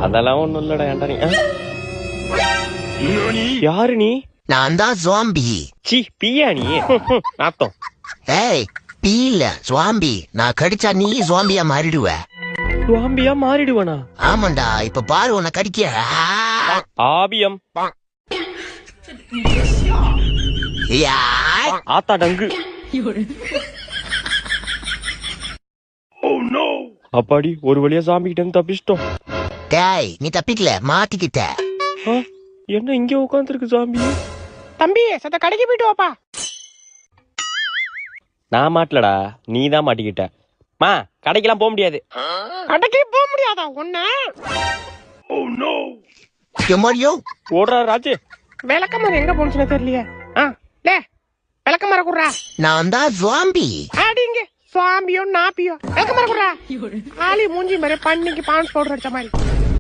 அதெல்லாம் ஒண்ணும் இல்லடா. ஏன்டா நீ யாரு? நீ? நான் தான் ஜாம்பி. சி பியா நீ? நாத்தம். ஏய் பீ இல்ல ஜாம்பி. நான் கடிச்சா நீ ஜாம்பியா மாறிடுவ. ஜாம்பியா மாறிடுவனா? ஆமாண்டா. இப்ப பாரு உன்னை கடிக்க. ஆபியம் ஆத்தா டங்கு. அப்பாடி ஒரு வழியா ஜாம்பி கிட்ட தப்பிச்சிட்டோம். டேய் நீ தப்பிக்கல, மாட்டிக்கிட்ட. என்ன இங்க உட்காந்துருக்கு ஜாம்பி? தம்பி சத்த கடைக்கு போயிட்டு வாப்பா. நான் மாட்டலடா, நீ தான் மாட்டிக்கிட்ட. மா கடைக்கெல்லாம் போக முடியாது. கடைக்கு போக முடியாதா உன்ன? எம்மாடியோ ஓடுறா ராஜு. விளக்கமாறு எங்க போனுச்சுன்னு தெரியலையே. லே விளக்கமாற குடுறா. நான் தான் ஜாம்பி. அடிங்க சுவாம்பியோ நாப்பியோ விளக்கமாற குடுறா. ஆளி மூஞ்சி மாதிரி பண்ணிக்கு பான்ஸ் பவுடர் அடிச்ச மாதிரி.